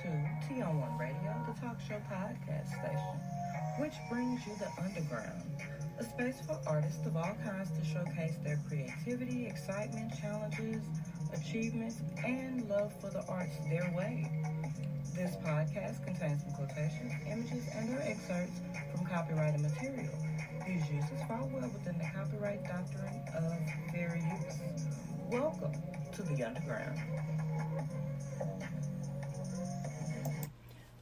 to T on One Radio, the talk show podcast station, which brings you the underground, a space for artists of all kinds to showcase their creativity, excitement, challenges, achievements, and love for the arts their way. This podcast contains some quotations, images, and or excerpts from copyrighted material. These uses fall well within the copyright doctrine of fair use. Welcome to the underground.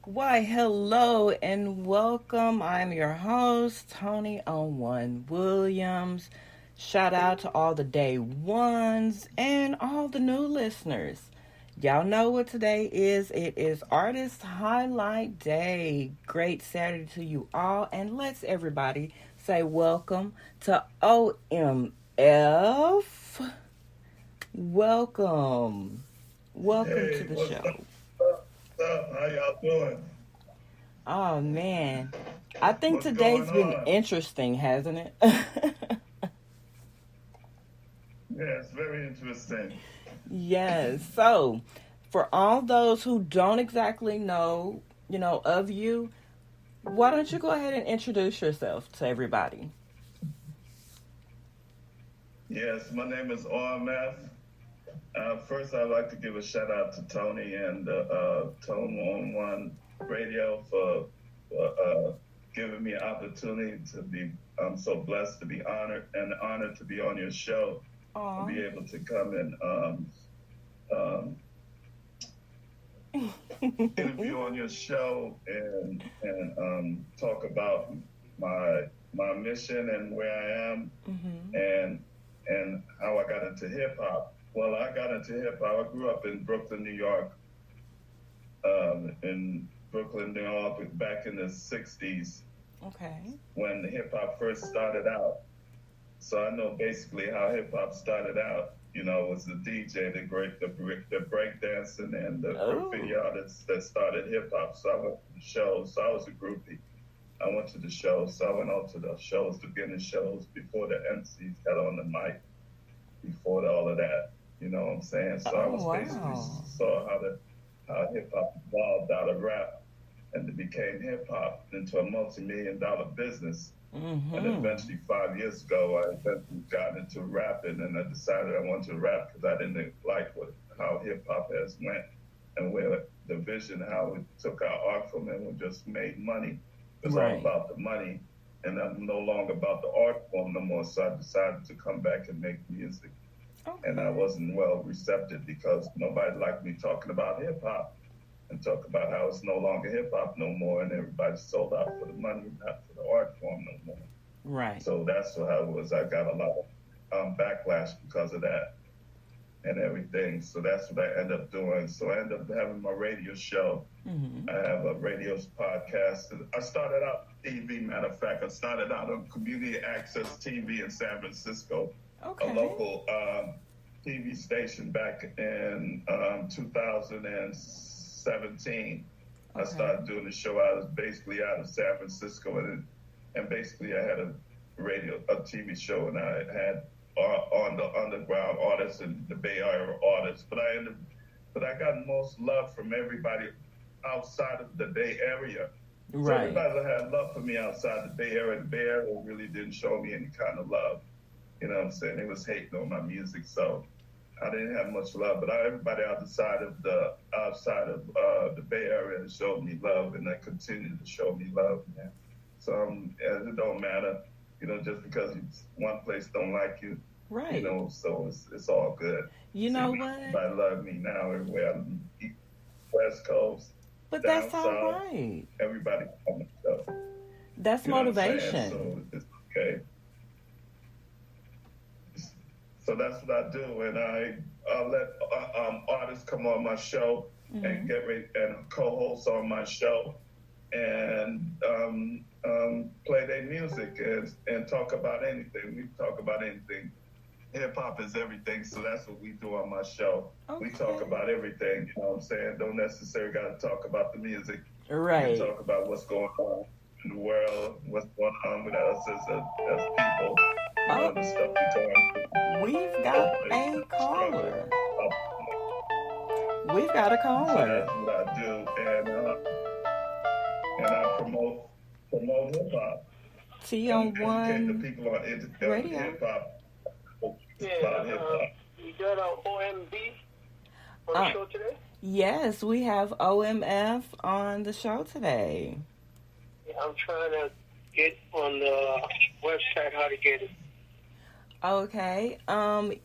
Why, hello and welcome. I'm your host, Tony on One Williams. Shout out to all the day ones and all the new listeners. Y'all know what today is. It is Artist Highlight Day. Great Saturday to you all. And let's everybody say welcome to OMF. Welcome. Welcome to the show. What's up? How y'all doing? Oh, man. I think today's been interesting, hasn't it? Yeah, it's very interesting. Yes. So, for all those who don't exactly know, of you, why don't you go ahead and introduce yourself to everybody? Yes, my name is OMF. First, I'd like to give a shout out to Tony and Tone on One Radio for giving me an opportunity to be. I'm so blessed to be honored to be on your show. Aww. To be able to come and interview on your show and talk about my mission and where I am and how I got into hip hop. Well, I got into hip hop. I grew up in Brooklyn, New York. Back in the 60s. Okay. When hip hop first started out. So I know basically how hip hop started out. Was the DJ, the break dancing, and the graffiti artists that started hip hop. So I went to the shows. So I was a groupie. I went to the shows. So I went out to the shows, the beginning shows, before the MCs got on the mic, before all of that. You know what I'm saying? So I was basically saw how hip hop evolved out of rap and it became hip hop into a multi-million-dollar business. Mm-hmm. And eventually, 5 years ago, I eventually got into rapping, and I decided I wanted to rap because I didn't like how hip hop has went and where the vision, how it took our art from it and just made money. It was all about the money, and I'm no longer about the art form no more. So I decided to come back and make music. Okay. And I wasn't well receptive because nobody liked me talking about hip hop and talk about how it's no longer hip hop no more, and everybody sold out for the money, not for the art form no more. Right. So that's how it was. I got a lot of backlash because of that and everything. So that's what I ended up doing. So I ended up having my radio show. Mm-hmm. I have a radio podcast. I started out TV, matter of fact. I started out on Community Access TV in San Francisco, a local TV station back in 2017. I started doing the show. I was basically out of San Francisco, and basically I had a TV show, and I had on the underground artists and the Bay Area artists. But I got most love from everybody outside of the Bay Area. Right. So everybody that had love for me outside the Bay Area. The Bay Area really didn't show me any kind of love. You know what I'm saying? They was hating on my music, so I didn't have much love. But everybody outside of the Bay Area showed me love, and they continue to show me love, man. So it don't matter, just because one place don't like you, right? So it's all good. You know what? Everybody love me now everywhere. I'm West Coast, but down that's all south, right. Everybody on the show. That's motivation. So it's okay. So that's what I do, and I let artists come on my show and get ready and co-host on my show and play their music and talk about anything. We talk about anything. Hip hop is everything, so that's what we do on my show. Okay. We talk about everything. You know what I'm saying? Don't necessarily got to talk about the music. Right. We talk about what's going on in the world, what's going on with us as people. The stuff we going through. We've got a caller. We've got a caller. So that's what I do, hip-hop. T on Educate the One people on Radio. hip-hop. Yeah, About hip-hop. you got OMB on the show today? Yes, we have OMF on the show today. Yeah, I'm trying to get on the website how to get it. Okay.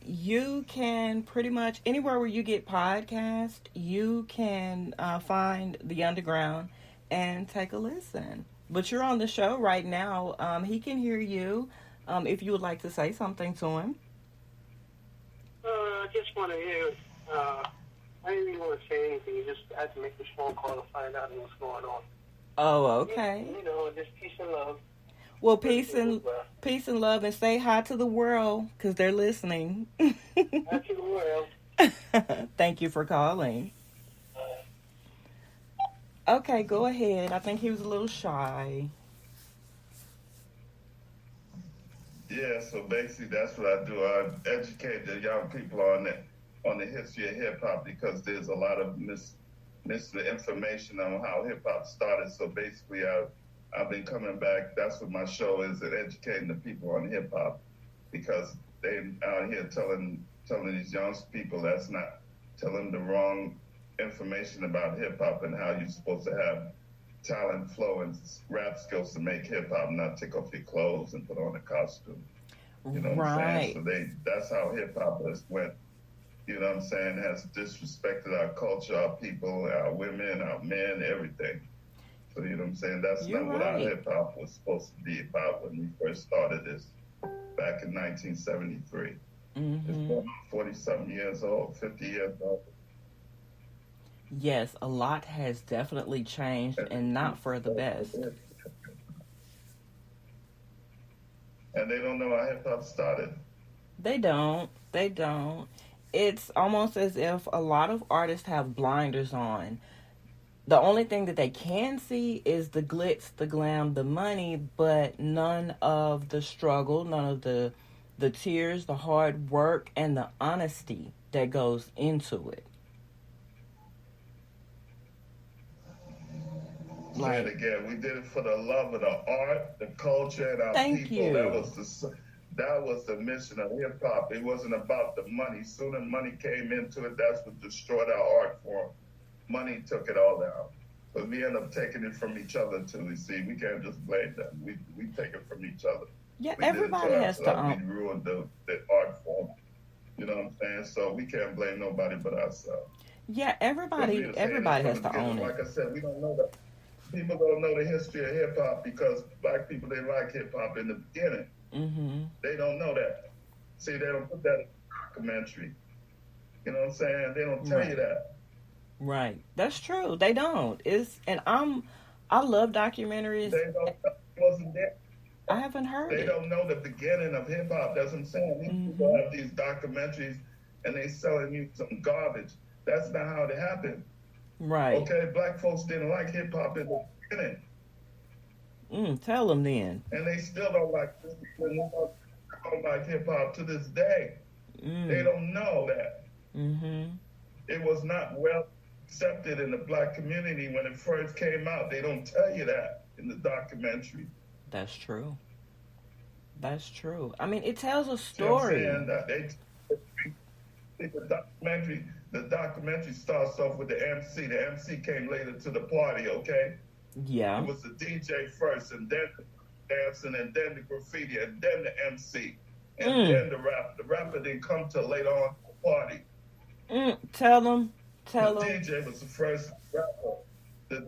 You can pretty much anywhere where you get podcast, you can find The Underground and take a listen. But you're on the show right now. He can hear you. If you would like to say something to him. I just want to hear. I didn't really want to say anything. You just had to make this phone call to find out what's going on. Oh, okay. You know, just peace and love. Well, peace and love, and say hi to the world because they're listening. Hi to the world. Thank you for calling. Okay, go ahead. I think he was a little shy. Yeah, so basically that's what I do. I educate the young people on the history of hip hop because there's a lot of misinformation on how hip hop started. So basically, I've been coming back. That's what my show is, at educating the people on hip hop because they out here telling these young people that's not telling the wrong information about hip hop and how you're supposed to have talent, flow, and rap skills to make hip hop, not take off your clothes and put on a costume. You know what I'm saying? So that's how hip hop has went. You know what I'm saying? Has disrespected our culture, our people, our women, our men, everything. So you know what I'm saying? That's not what our hip hop was supposed to be about when we first started this back in 1973. Mm-hmm. It's 40-something years old, 50 years old. Yes, a lot has definitely changed, and not for the best. And they don't know how hip-hop started. They don't. It's almost as if a lot of artists have blinders on. The only thing that they can see is the glitz, the glam, the money, but none of the struggle, none of the tears, the hard work, and the honesty that goes into it. And again, we did it for the love of the art, the culture, and our people. That was the mission of hip hop. It wasn't about the money. Soon as money came into it, that's what destroyed our art form. Money took it all down. But we end up taking it from each other too. You see, we can't just blame them. We take it from each other. Yeah, everybody has to own. We ruined the art form. You know what I'm saying? So we can't blame nobody but ourselves. Yeah, everybody has to own it. Like I said, we don't know that. People don't know the history of hip hop because black people didn't like hip hop in the beginning. Mm-hmm. They don't know that. See, they don't put that in the documentary. You know what I'm saying? They don't tell you that. Right. That's true. They don't. I love documentaries. They don't know it wasn't there. I haven't heard They don't know the beginning of hip hop. That's what I'm saying. These people have these documentaries and they selling you some garbage. That's not how it happened. Right. Okay, black folks didn't like hip hop in the beginning. Tell them then. And they still don't like hip hop to this day. They don't know that. Mm-hmm. It was not well accepted in the black community when it first came out. They don't tell you that in the documentary. That's true. I mean, it tells a story. You know what I'm saying? The documentary starts off with the MC. The MC came later to the party, okay? Yeah. It was the DJ first, and then the dancing, and then the graffiti, and then the MC, and then the rapper. The rapper didn't come till later on the party. Tell them. The DJ was the first rapper. The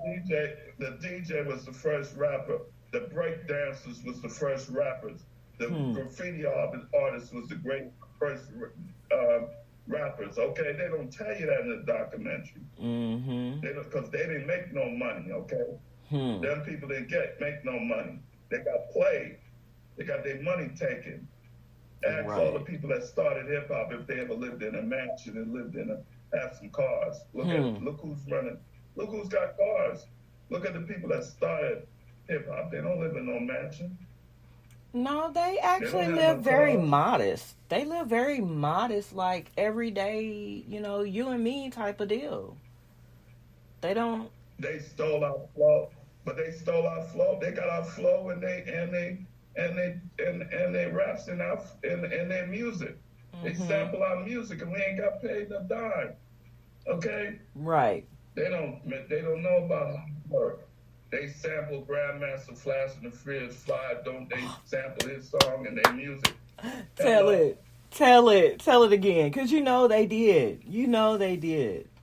DJ was the first rapper. The break dancers was the first rappers. The graffiti artists was the first rappers. Okay, they don't tell you that in the documentary. Mm-hmm. Because they didn't make no money. Okay, them people didn't make no money. They got played. They got their money taken. Ask all the people that started hip hop if they ever lived in a mansion and have some cars. Look who's running. Look who's got cars. Look at the people that started hip hop. They don't live in no mansion. No, they actually live very modest. They live very modest, like everyday, you and me type of deal. They don't. They stole our flow. but they stole our flow. They got our flow, and they raps in their music. They sample our music, and we ain't got paid a dime. Okay? Right. They don't know about hard work. They sample Grandmaster Flash and the Furious Five. Don't they sample his song and their music? Tell it again, because you know they did.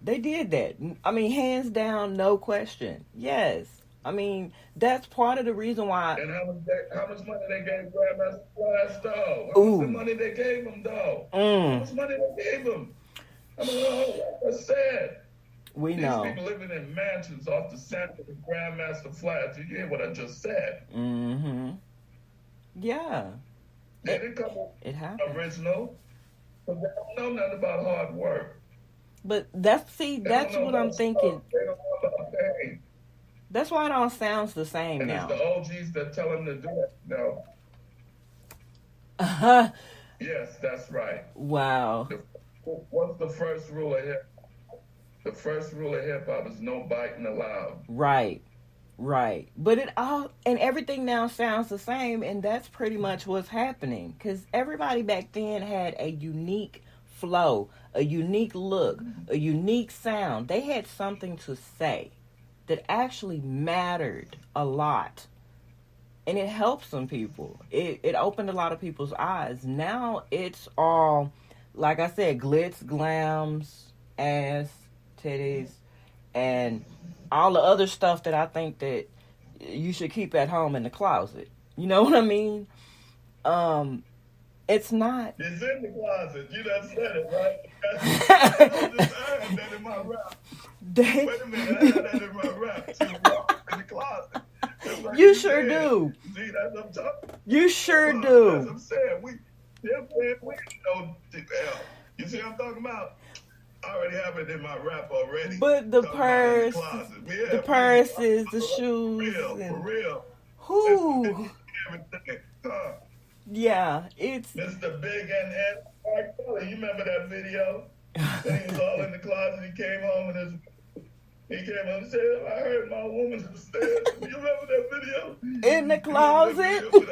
They did that. I mean, hands down, no question. Yes. I mean, that's part of the reason why. And how much money they gave Grandmaster Flash, though? How much money they gave him, though? How much money they gave him? I mean, that's sad. We know. These people living in mansions off the sample of Grandmaster Flash. Did you hear what I just said? Mm-hmm. Yeah. They didn't come original. But they don't know nothing about hard work. But that's what I'm thinking. They don't know about pain. That's why it all sounds the same and now. It's the OGs that tell them to do it. No. Yes, that's right. Wow. What's the first rule of hip hop? The first rule of hip hop is no biting allowed. Right. But it all and everything now sounds the same, and that's pretty much what's happening. Because everybody back then had a unique flow, a unique look, a unique sound. They had something to say that actually mattered a lot. And it helped some people. It opened a lot of people's eyes. Now it's all, like I said, glitz, glams, ass, titties, and all the other stuff that I think that you should keep at home in the closet. You know what I mean? It's not. It's in the closet. You done said it, right? I had that in my rap. Wait a minute, I had that in my rap. In the closet. Like you sure do. See, that's what I'm talking. You sure do. That's what I'm saying. We know. You see what I'm talking about? I already have it in my rap already. But the purse, the purses, the shoes. For real. Who? Everything. Yeah, it's Mr. Big and Mark Kelly. You remember that video? When he was all in the closet, he came home and and said, "I heard my woman upstairs." You remember that video? In the closet. With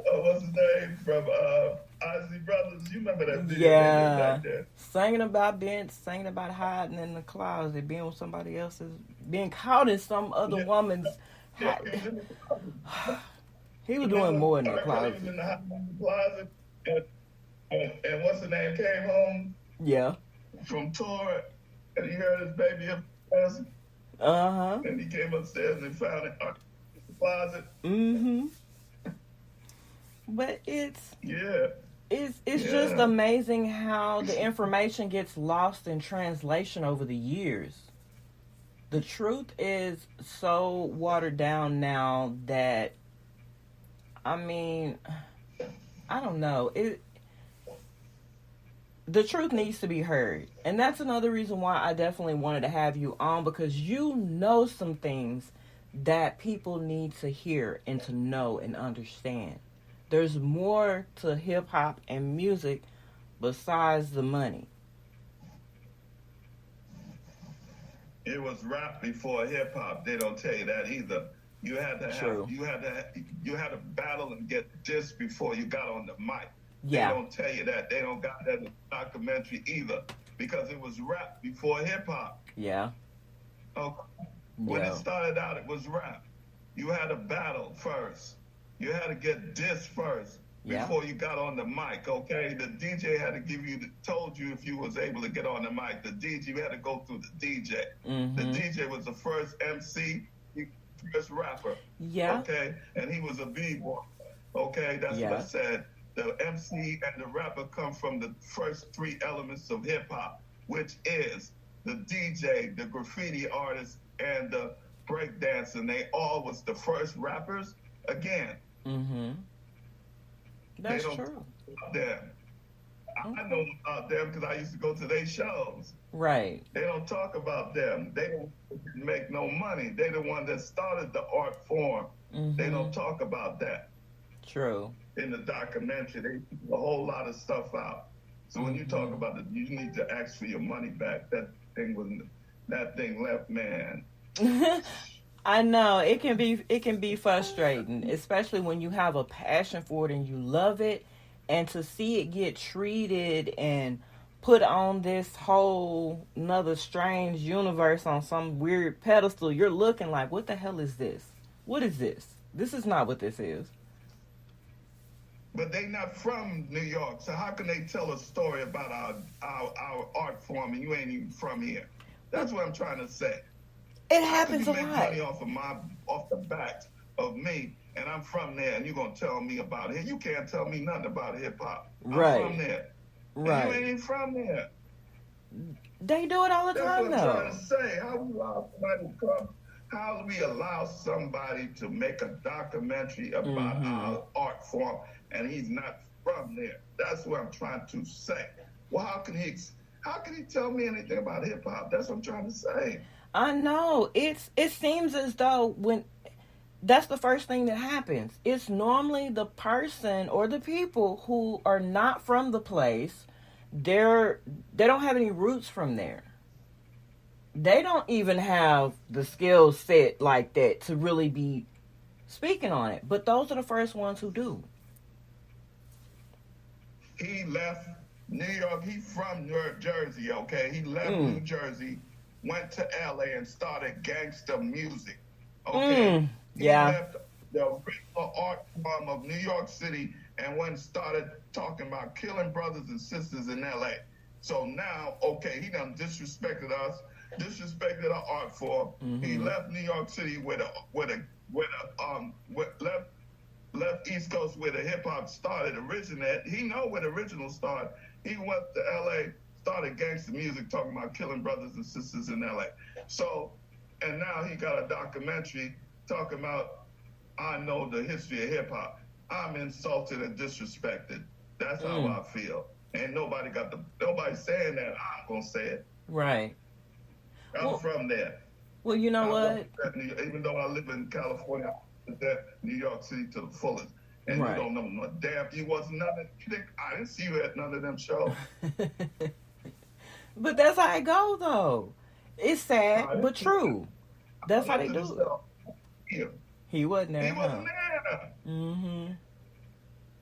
what's his name from Ozzy Brothers? You remember that video? Yeah. Singing about hiding in the closet, being with somebody else's, being caught in some other woman's. He was doing more in the closet. He was in the closet, and what's the name came home? Yeah. From tour, and he heard his baby upstairs. And he came upstairs and found it in the closet. But it's it's just amazing how the information gets lost in translation over the years. The truth is so watered down now that, I mean, I don't know. The truth needs to be heard. And that's another reason why I definitely wanted to have you on, because you know some things that people need to hear and to know and understand. There's more to hip-hop and music besides the money. It was rap before hip hop. They don't tell you that either. You had to battle and get this before you got on the mic. Yeah. They don't tell you that. They don't got that in the documentary either, because it was rap before hip hop. Yeah. Okay. When it started out, it was rap. You had to battle first. You had to get this first before you got on the mic, okay? The DJ had to told you if you was able to get on the mic. The DJ, you had to go through the DJ. The DJ was the first MC, first rapper. Yeah. Okay? And he was a B-boy. Okay? That's what I said. The MC and the rapper come from the first three elements of hip-hop, which is the DJ, the graffiti artist, and the breakdancer. And they all was the first rappers. Again, that's true. Them. I know about them because I used to go to their shows. Right. They don't talk about them. They don't make no money. They're the one that started the art form. They don't talk about that. True. In the documentary, they leave a whole lot of stuff out. So when you talk about it, you need to ask for your money back. That thing was that thing left, man. I know it can be frustrating, especially when you have a passion for it and you love it, and to see it get treated and put on this whole another strange universe on some weird pedestal. You're looking like, what the hell is this? What is this? This is not what this is. But they not from New York, so how can they tell a story about our art form and you ain't even from here? That's what I'm trying to say. It happens a lot. You make money off the back of me, and I'm from there, and you're gonna tell me about it. You can't tell me nothing about hip hop. Right. I'm from there. Right. And you ain't even from there. They do it all the time, though. That's what I'm trying to say. How do we allow somebody to make a documentary about our art form, and he's not from there? That's what I'm trying to say. Well, how can he tell me anything about hip hop? That's what I'm trying to say. I know. It seems as though when that's the first thing that happens. It's normally the person or the people who are not from the place. They don't have any roots from there. They don't even have the skill set like that to really be speaking on it. But those are the first ones who do. He left New York. He's from New Jersey, okay? He left New Jersey, went to LA and started gangster music, okay? He left the original art form of New York City and went and started talking about killing brothers and sisters in LA. So now, okay, he done disrespected us, disrespected our art form. He left New York City left East Coast where the hip hop originated. He know where the original started. He went to LA, started gangster music, talking about killing brothers and sisters in LA. So, and now he got a documentary talking about, I know the history of hip hop. I'm insulted and disrespected. That's how I feel. And nobody saying that. I'm gonna say it. Right. I'm from there. Well, you know what? Even though I live in California, New York City to the fullest. And you don't know no damn. You wasn't nothing. I didn't see you at none of them shows. But that's how it goes, though. It's sad, but true. That's how they do it. He wasn't there. He wasn't there.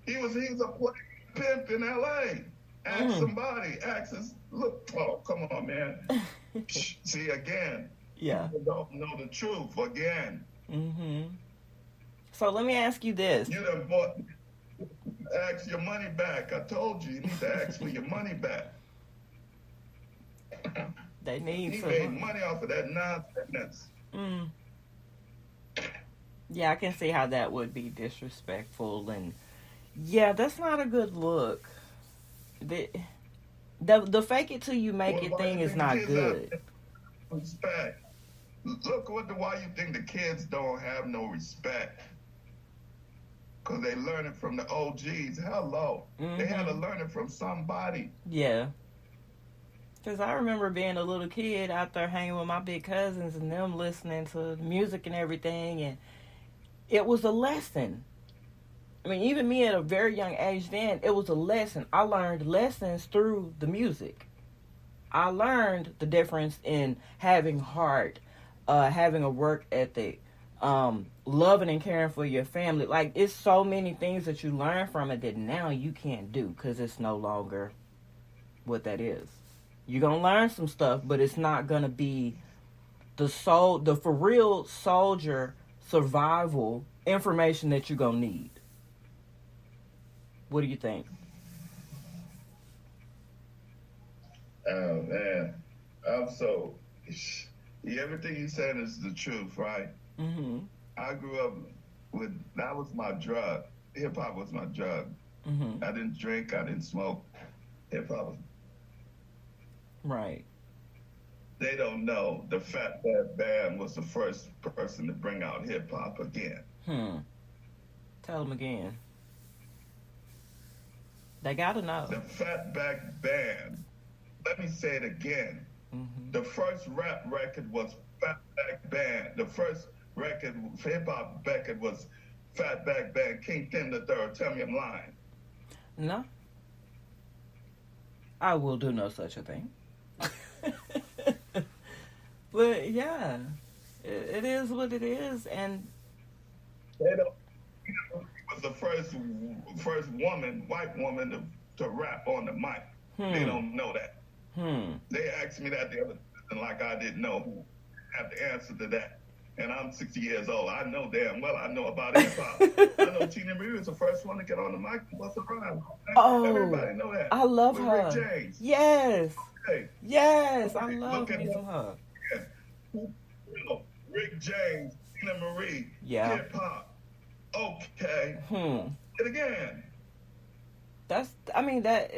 He was a player pimp in L.A. Ask somebody. Look. Oh, come on, man. See again. Yeah. People don't know the truth again. So let me ask you this. You done ask your money back. I told you need to ask for your money back. They need he some made money off of that nonsense. Yeah, I can see how that would be disrespectful, and yeah, that's not a good look. The fake it till you make it thing is not good. Respect. Look, why you think the kids don't have no respect? Because they learn it from the OGs. Hello. They had to learn it from somebody. Yeah. Because I remember being a little kid out there hanging with my big cousins and them listening to music and everything, and it was a lesson. I mean, even me at a very young age then, it was a lesson. I learned lessons through the music. I learned the difference in having heart, having a work ethic, loving and caring for your family. Like, it's so many things that you learn from it that now you can't do because it's no longer what that is. You're going to learn some stuff, but it's not going to be the for real soldier survival information that you're going to need. What do you think? Oh, man. Everything you're saying is the truth, right? I grew up that was my drug. Hip-hop was my drug. I didn't drink, I didn't smoke. Hip-hop was... Right. They don't know the Fat Bad Band was the first person to bring out hip-hop again. Tell them again. They gotta know. The Fatback Band. Let me say it again. The first rap record was Fatback Band. The first record, hip-hop record was Fatback Band. King Tim III. Tell me I'm lying. No. I will do no such a thing. But yeah, it is what it is, and They don't. Was the first woman, white woman, to rap on the mic. They hmm, don't know that. hmm. They asked me that the other day, and like I didn't know who had the answer to that. And I'm 60 years old. I know damn well I know about hip hop. I know Tina Marie was the first one to get on the mic and bust a rhyme. Oh, Everybody know that. I love With Rick her. James. Yes, Hey, yes, I look love at me some her. her. You know, Rick James, Tina Marie, Yeah. hip hop. Okay. Hmm. And again, That's. I mean that.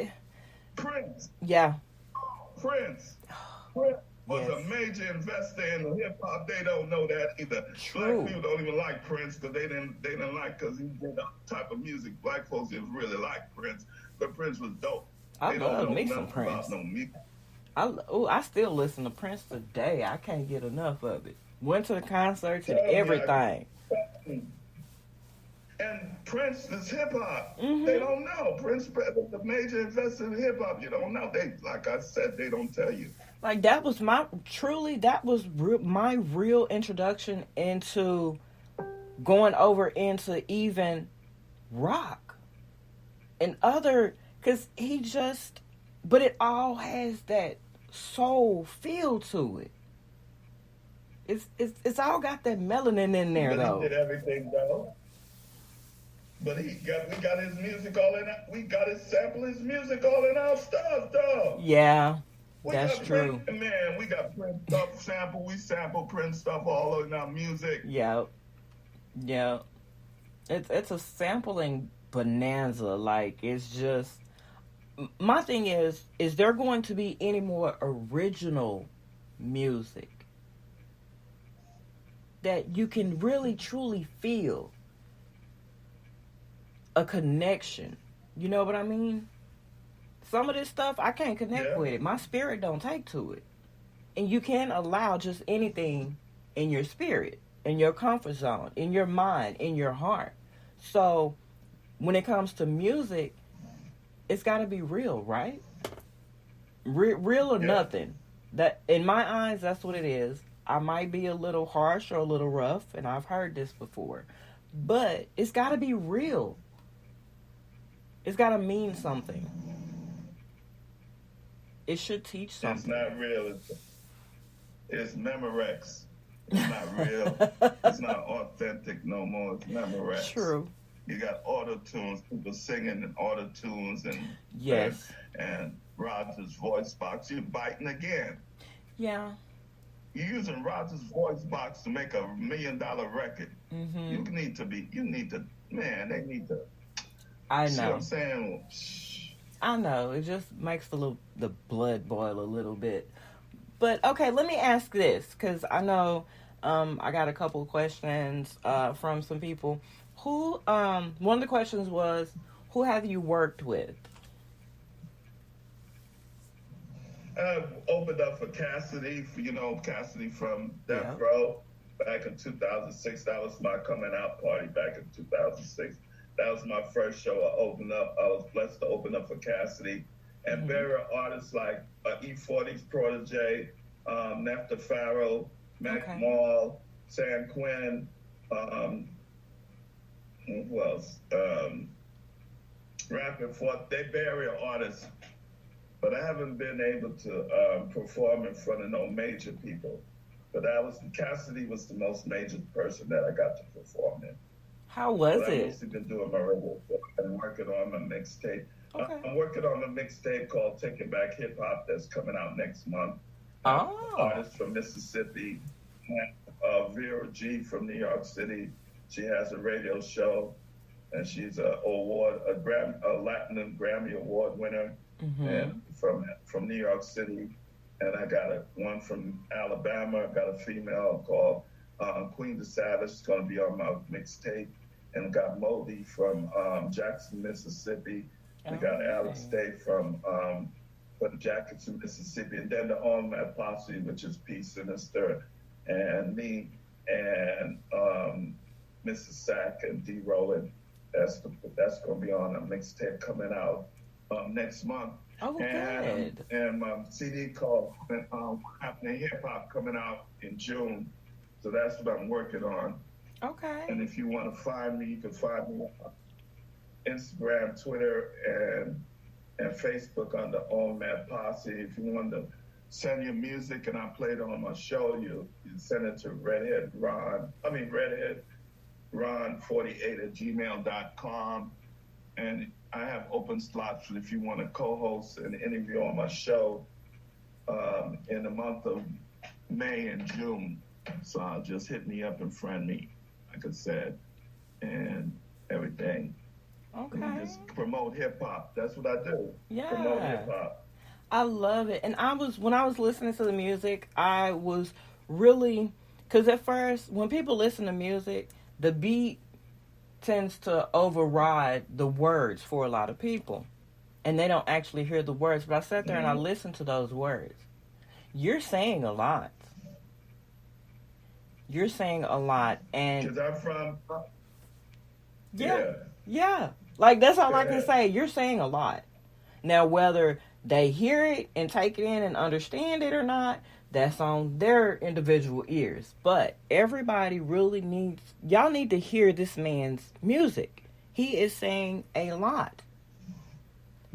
Prince. Yeah. Prince. Prince was Yes. a major investor in the hip hop. They don't know that either. True. Black people don't even like Prince because they didn't like because he did the type of music. Black folks didn't really like Prince, but Prince was dope. I They don't love know me some nothing Prince. about no music. I still listen to Prince today. I can't get enough of it. Went to the concerts and Oh, yeah. everything. And Prince is hip hop. Mhm. They don't know. Prince was a major investor in hip hop. You don't know. They, like I said, they don't tell you. Like that was my my real introduction into going over into even rock and other, because he just, but it all has that soul feel to it. It's all got that melanin in there, But though. he did everything though. But we got his music all in. We got his sample, his music all in our stuff, though. Yeah, We that's got true. Prince, man, we got Prince stuff sample. We sample Prince stuff all in our music. Yeah, yeah. It's a sampling bonanza. Like, it's just, my thing is there going to be any more original music that you can really truly feel a connection? You know what I mean? Some of this stuff I can't connect with it. My spirit don't take to it. And you can't allow just anything in your spirit, in your comfort zone, in your mind, in your heart. So when it comes to music, it's got to be real, right? Real or nothing. That, in my eyes, that's what it is. I might be a little harsh or a little rough, and I've heard this before, but it's got to be real. It's got to mean something. It should teach something. It's not real. It's Memorex. It's not real. It's not authentic no more. It's Memorex. True. You got auto-tunes, people singing in auto-tunes and Yes. and Roger's voice box. You're biting again. Yeah. You're using Roger's voice box to make $1 million record. Mm-hmm. You need to, man, they need to. I See what know. I'm saying? I know. It just makes the blood boil a little bit. But okay, let me ask this, because I know I got a couple of questions from some people. Who one of the questions was, who have you worked with? I opened up for Cassidy, Cassidy from Death Yeah. Row back in 2006. That was my coming out party back in 2006. That was my first show I opened up. I was blessed to open up for Cassidy. And burial artists like E40's Protege, Nefta Farrow, Mac Mall, San Quinn, who else? Rapid Forth. They burial artists. But I haven't been able to perform in front of no major people. But Cassidy was the most major person that I got to perform in. How was I've it? mostly been doing my radio show and working on my mixtape. Okay. I'm working on a mixtape called Taking Back Hip Hop that's coming out next month. Oh. Artist from Mississippi, Vera G from New York City. She has a radio show, and she's a Latin Grammy Award winner, and from New York City. And I got one from Alabama. I got a female called Queen the Savage. It's going to be on my mixtape. And I got Moby from Jackson, Mississippi. We got Alex Day from Jackson, Mississippi. And then the All Mad Posse, which is P Sinister, and me, and Mrs. Sack and D. Rowland. That's going to be on a mixtape coming out next month. Oh, And good. my CD called Happening Hip Hop coming out in June. So that's what I'm working on. Okay. And if you want to find me, you can find me on Instagram, Twitter, and Facebook under All Man Posse. If you want to send your music and I play it on my show, you send it to redheadron48@gmail.com. And I have open slots if you want to co-host an interview on my show in the month of May and June. So just hit me up and friend me, like I said, and everything. Okay. Just promote hip hop. That's what I do. Yeah. Promote hip hop. I love it. And when I was listening to the music, I was really, because at first, when people listen to music, the beat tends to override the words for a lot of people. And they don't actually hear the words. But I sat there and I listened to those words. You're saying a lot. You're saying a lot. And because I'm from. Yeah. Like, that's all I can say. You're saying a lot. Now, whether they hear it and take it in and understand it or not, that's on their individual ears. But everybody really y'all need to hear this man's music. He is saying a lot.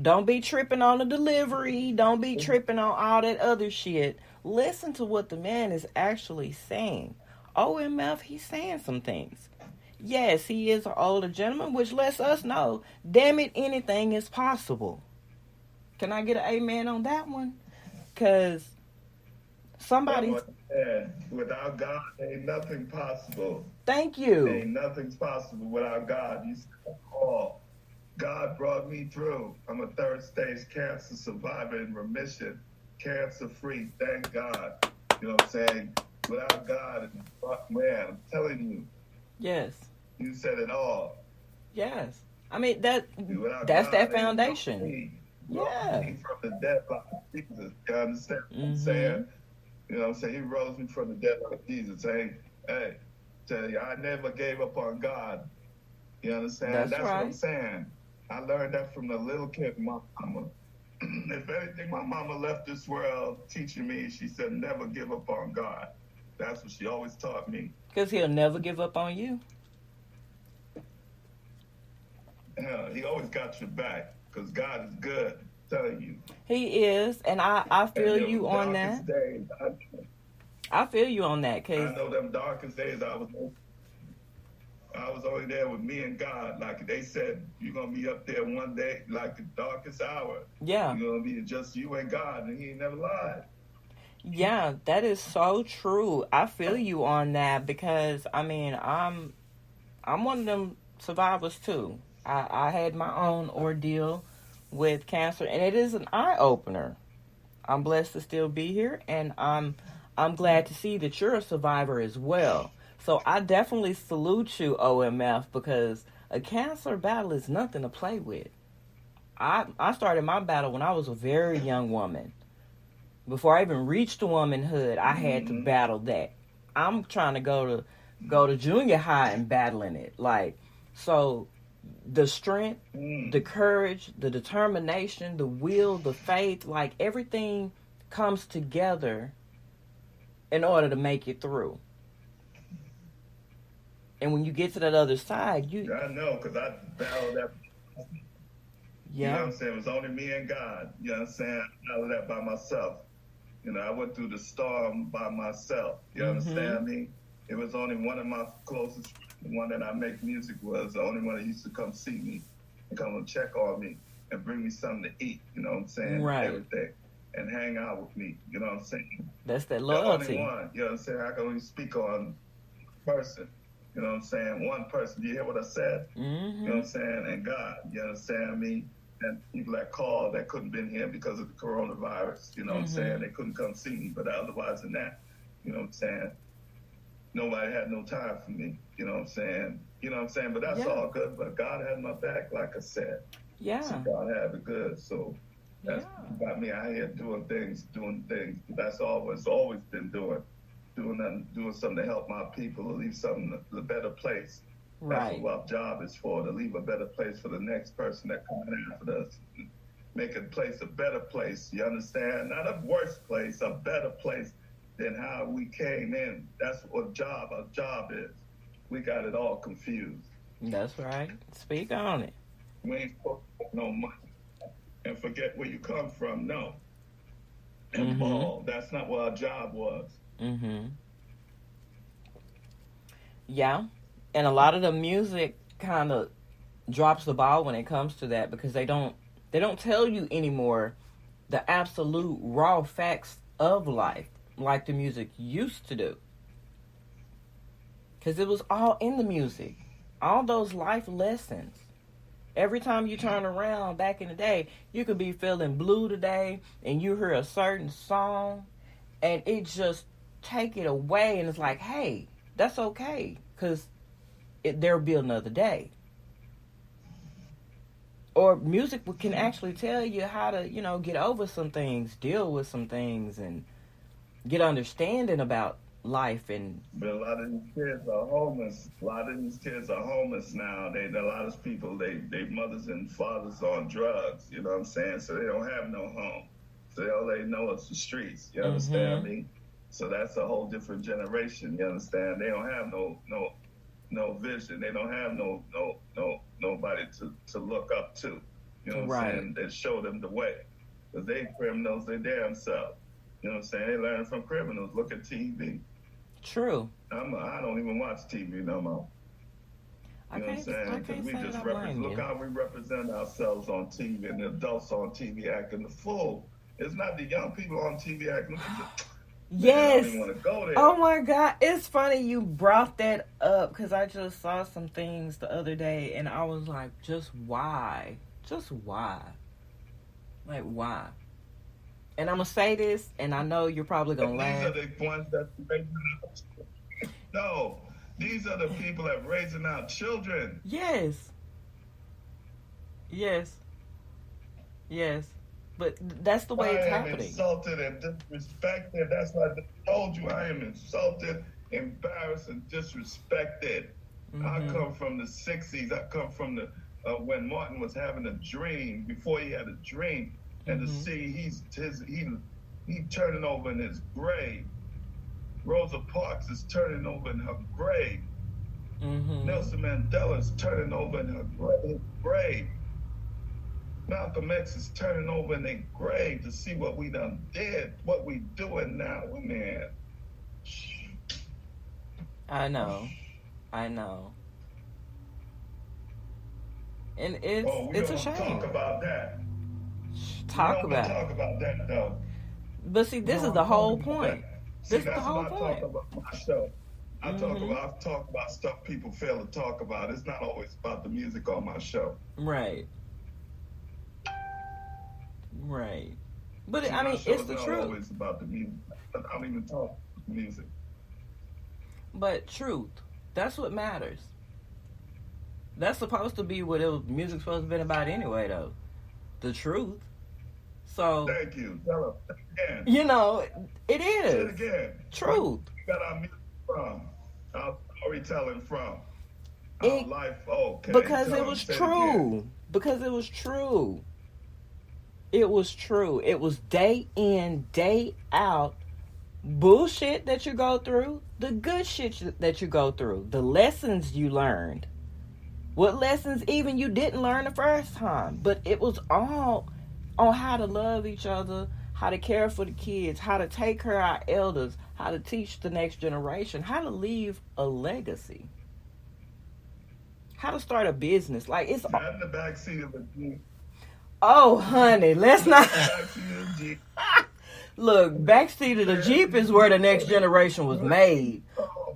Don't be tripping on the delivery. Don't be tripping on all that other shit. Listen to what the man is actually saying. OMF, he's saying some things. Yes, he is an older gentleman, which lets us know, damn it, anything is possible. Can I get an amen on that one? Because somebody... Without God, ain't nothing possible. Thank you. Ain't nothing's possible without God. You said, oh, God brought me through. I'm a third stage cancer survivor in remission, cancer free. Thank God. You know what I'm saying? Without God, man, I'm telling you. Yes. You said it all. Yes. I mean, that's God, that foundation. Yeah. From the dead by Jesus. You understand what I'm saying? You know what I'm saying? He rose me from the dead like Jesus, saying, hey, tell you, I never gave up on God. You understand? That's right. What I'm saying. I learned that from the little kid, my mama. If anything, my mama left this world teaching me, she said, never give up on God. That's what she always taught me. Because he'll never give up on you. Yeah, he always got your back. Because God is good, I'm telling you. He is, and I feel you on that. Days, I feel you on that, case. I know them darkest days I was only there with me and God. Like they said, you're going to be up there one day, like the darkest hour. Yeah. You're going to be just you and God, and he ain't never lied. Yeah, that is so true. I feel you on that because, I mean, I'm one of them survivors, too. I had my own ordeal with cancer, and it is an eye-opener. I'm blessed to still be here, and I'm glad to see that you're a survivor as well. So I definitely salute you, OMF, because a cancer battle is nothing to play with. I started my battle when I was a very young woman. Before I even reached womanhood, I had to battle that. I'm trying to go to junior high and battling it. Like, so the strength, the courage, the determination, the will, the faith, like everything comes together in order to make it through. And when you get to that other side, Yeah, I know, because I battled that. Yeah. You know what I'm saying? It was only me and God. You know what I'm saying? I battled that by myself. You know, I went through the storm by myself. You understand me? It was only one of my closest friends, the one that I make music was the only one that used to come see me and come and check on me and bring me something to eat, you know what I'm saying? Right. Everything. And hang out with me, you know what I'm saying? That's that loyalty. The only one, you know what I'm saying? I can only speak on person, you know what I'm saying? One person. Do you hear what I said? You know what I'm saying? And God, you understand me? And people that called that couldn't been here because of the coronavirus, you know what I'm saying? They couldn't come see me, but otherwise than that, you know what I'm saying? Nobody had no time for me, you know what I'm saying? You know what I'm saying? But that's all good, but God had my back, like I said. Yeah. So God had it good, so that's got me out here doing things. That's always been doing something to help my people, to leave something, a better place. Right. That's what our job is for, to leave a better place for the next person that coming after us. make a place a better place. You understand? Not a worse place, a better place than how we came in. That's what our job is. We got it all confused. That's right. Speak on it. We ain't supposed to have no money and forget where you come from. No. And ball. That's not what our job was. Yeah. And a lot of the music kind of drops the ball when it comes to that, because they don't tell you anymore the absolute raw facts of life like the music used to do. Because it was all in the music. All those life lessons. Every time you turn around back in the day, you could be feeling blue today and you hear a certain song and it just take it away, and it's like, hey, that's okay, because there'll be another day. Or music can actually tell you how to, get over some things, deal with some things, and get understanding about life. But a lot of these kids are homeless. A lot of these kids are homeless now. A lot of people, they mothers and fathers on drugs, you know what I'm saying? So they don't have no home. So all they know is the streets, you understand me? So that's a whole different generation, you understand? They don't have no vision. They don't have nobody to look up to, you know what I'm saying? That show them the way. Because they criminals, they damn self. You know what I'm saying? They learn from criminals. Look at TV. True. I don't even watch TV no more. You know what I'm saying? Because we just look how we represent ourselves on TV, and the adults on TV acting the fool. It's not the young people on TV acting. Yes. I don't even want to go there. Oh my God. It's funny you brought that up, because I just saw some things the other day and I was like, just why? Just why? Like, why? And I'm going to say this, and I know you're probably going to laugh. These are the ones that no, these are the people that raising our children. Yes. But that's the way it's happening. I am insulted and disrespected. That's what I told you. I am insulted, embarrassed, and disrespected. I come from the 60s. I come from the when Martin was having a dream, before he had a dream, and to see he turning over in his grave. Rosa Parks is turning over in her grave. Nelson Mandela is turning over in her grave. Malcolm X is turning over in their grave to see what we done did, what we doing now, man. I know. And it's a shame. Talk about that. Talk about that though. But see, this is the whole point. This is the whole point. I talk about my show. I talk about stuff people fail to talk about. It's not always about the music on my show. Right. But I mean, it's the truth. It's not always about the music. I don't even talk about music. But truth, that's what matters. That's supposed to be what music's supposed to be about anyway, though. The truth. So. Thank you. Tell them again. It is. Say it again. Truth. We got our music from, our storytelling from, our life. Okay. Because it was true. Because it was true. It was true. It was day in, day out bullshit that you go through, the good shit that you go through, the lessons you learned. What lessons even you didn't learn the first time. But it was all on how to love each other, how to care for the kids, how to take care of our elders, how to teach the next generation, how to leave a legacy, how to start a business. Like, it's not in the backseat of a Jeep. Oh, honey, let's not. Look, backseat of the Jeep is where the next generation was made,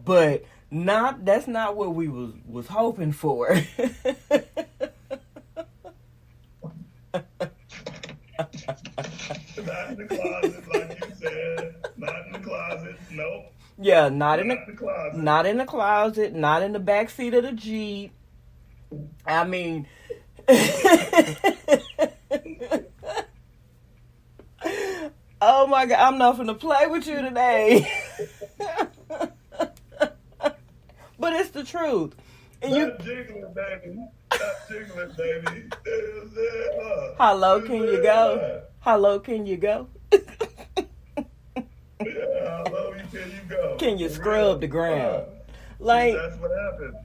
but that's not what we was hoping for. Not in the closet, like you said. Not in the closet. Nope. Yeah, not in the closet. Not in the closet. Not in the backseat of the Jeep. I mean. Oh my God, I'm not finna play with you today. But it's the truth. And not jiggling, baby. Stop jiggling, baby. How low can you go? How low can you go? Yeah, how low can you go? Can you scrub the ground? See, that's what happened.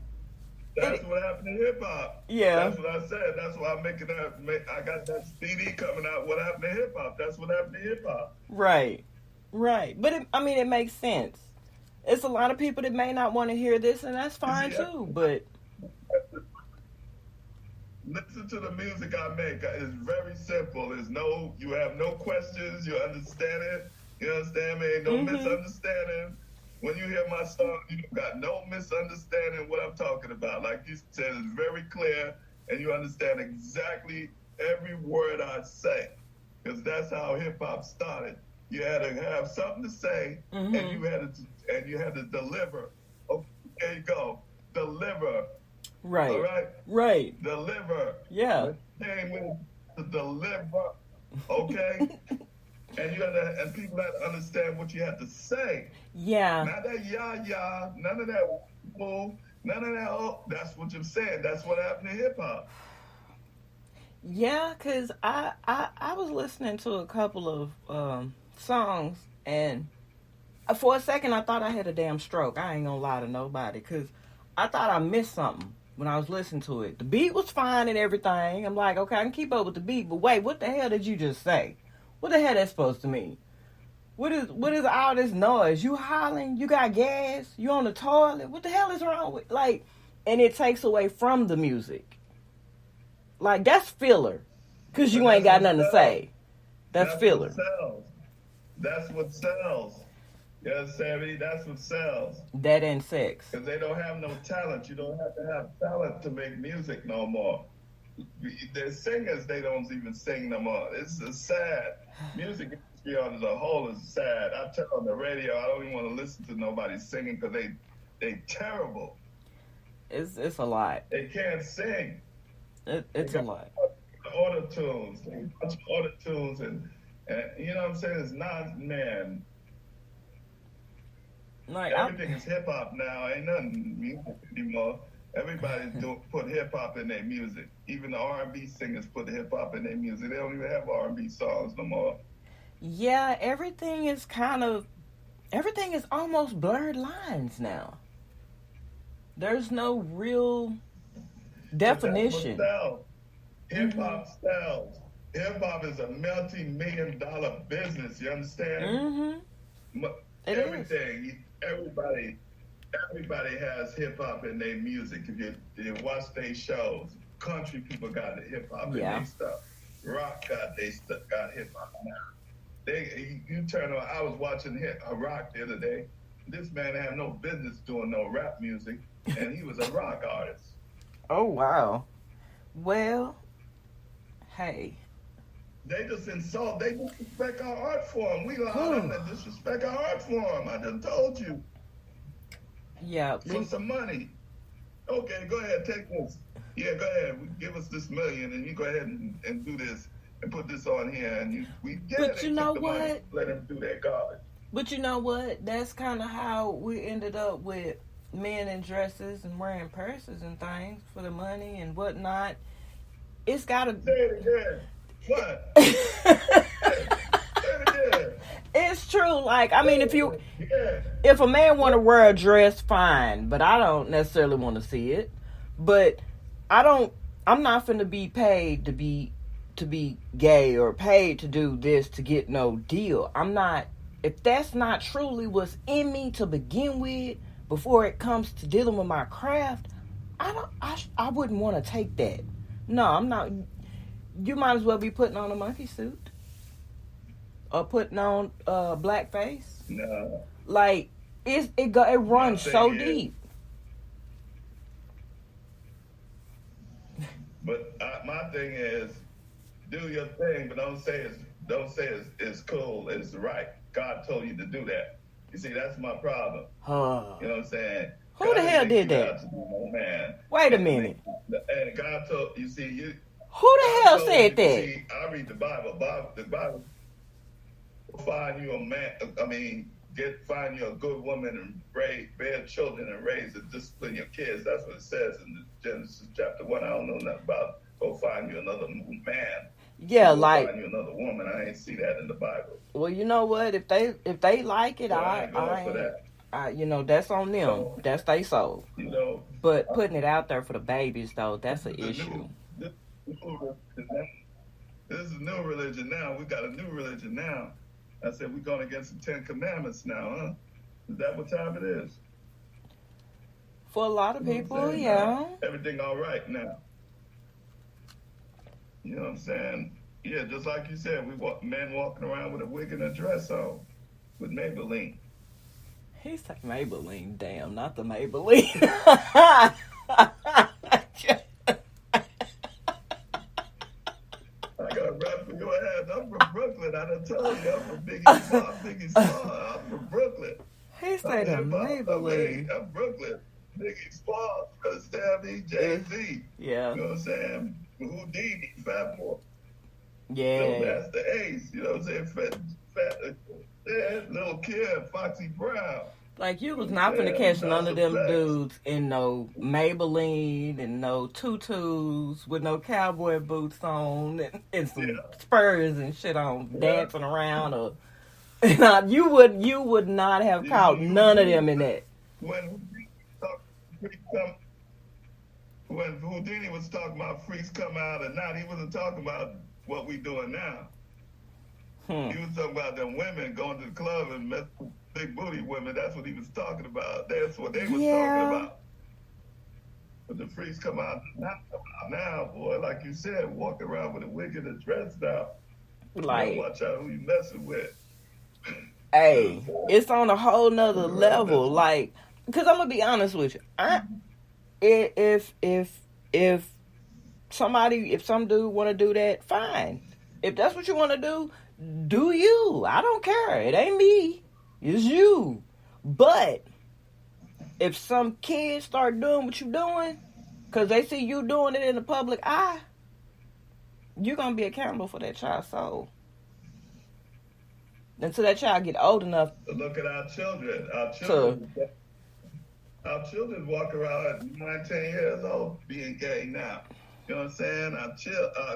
That's what happened to hip hop. Yeah. That's what I said. That's why I'm making that. I got that CD coming out. What happened to hip hop? That's what happened to hip hop. Right. But it makes sense. It's a lot of people that may not want to hear this, and that's fine too. But listen to the music I make. It's very simple. You have no questions. You understand it. You understand me? No misunderstanding. When you hear my song, you got no misunderstanding what I'm talking about. Like you said, it's very clear, and you understand exactly every word I say, because that's how hip hop started. You had to have something to say, and you had to deliver. Okay, there you go, deliver. Right. All right. Right. Deliver. Yeah. Came with to deliver. Okay. And people had to understand what you had to say. Yeah. Not that none of that bull, none of that. That's what you're saying. That's what happened to hip hop. Yeah, because I was listening to a couple of songs, and for a second I thought I had a damn stroke. I ain't gonna lie to nobody, because I thought I missed something when I was listening to it. The beat was fine and everything. I'm like, okay, I can keep up with the beat, but wait, what the hell did you just say? What the hell that's supposed to mean? What is all this noise? You hollering? You got gas? You on the toilet? What the hell is wrong with, like, and it takes away from the music. Like, that's filler. Because you ain't got nothing to say. That's filler. That's what sells. Yes, Sammy, that's what sells. That and sex. Because they don't have no talent. You don't have to have talent to make music no more. The singers, they don't even sing no more. It's sad. Music industry as a whole is sad. I turn on the radio, I don't even want to listen to nobody singing because they terrible. It's a lot. They can't sing. It's a lot. Auto-tunes. Auto-tunes and you know what I'm saying? It's not, man. Like, everything is hip-hop now. Ain't nothing music anymore. Everybody's put hip-hop in their music. Even the R&B singers put hip-hop in their music. They don't even have R&B songs no more. Yeah, everything is almost blurred lines now. There's no real definition. Hip-hop styles. Hip-hop is a multi-million-dollar business. You understand? Everything. Everybody has hip-hop in their music. If you watch their shows, country people got the hip-hop in their stuff. Rock got hip-hop now. You turn on, I was watching rock the other day. This man had no business doing no rap music, and he was a rock artist. Oh, wow. Well, hey. They just disrespect our art form. We allow them to disrespect our art form. I just told you. Yeah. For some money. Okay, go ahead, take this. Yeah, go ahead. Give us this $1 million, and you go ahead and do this and put this on here. And but you know what? Money, let them do that garbage. But you know what? That's kind of how we ended up with men in dresses and wearing purses and things for the money and whatnot. It's got to... Say it again. What? Say it again. It's true. Like, I mean, if a man want to wear a dress, fine, but I don't necessarily want to see it. But I'm not finna be paid to be gay or paid to do this to get no deal. I'm not. If that's not truly what's in me to begin with, before it comes to dealing with my craft, I wouldn't want to take that. No, I'm not. You might as well be putting on a monkey suit. Or putting on blackface. No. Like, it runs so deep. But my thing is, do your thing, but don't say it's cool, it's right. God told you to do that. You see, that's my problem. You know what I'm saying? Who God the hell did that? Man. Wait a minute. And God told you. See you. Who the hell said that? See, I read the Bible. The Bible will find you a man. I mean, find you a good woman and bear children and raise and discipline your kids. That's what it says in Genesis chapter 1. I don't know nothing about go find you another man. Yeah, go like find you another woman. I ain't see that in the Bible. Well, you know what? If they like it, So I ain't going for that. That's on them. So, that's they soul. But putting it out there for the babies, though, that's an issue. This is a new religion now. We got a new religion now. I said we're going against the 10 Commandments now, huh? Is that what time it is? For a lot of people, yeah. Everything all right now. You know what I'm saying? Yeah, just like you said, men walking around with a wig and a dress on with Maybelline. He said Maybelline. Damn, not the Maybelline. I got a rap for your ass. I'm from Brooklyn. I done told you I'm from Biggie Small. I'm from Brooklyn. He said a Maybelline. I'm Brooklyn. Biggie Small. Understand me? Jay-Z. Yeah. You know what I'm saying? Houdini, Fat Boy. Yeah. That's the Ace. You know what I'm saying? Fat Little Kid, Foxy Brown. Like, you was not finna catch none of them dudes in no Maybelline and no tutus with no cowboy boots on and some spurs and shit on, dancing around. Or you would not have caught none of them in that. When Houdini was talking about freaks come out at night, he wasn't talking about what we doing now. He was talking about them women going to the club and mess with big booty women. That's what he was talking about. That's what they was talking about. But the freaks come out now, boy, like you said, walking around with a wig and a dress now. Like, watch out who you messing with. Hey, it's on a whole nother level. Like, because I'm going to be honest with you. If some dude want to do that, fine. If that's what you want to do you. I don't care. It ain't me. It's you. But if some kids start doing what you doing, because they see you doing it in the public eye, you're going to be accountable for that child's soul. Until that child get old enough. Look at our children. Our children walk around at 9, 10 years old being gay now. You know what I'm saying? Our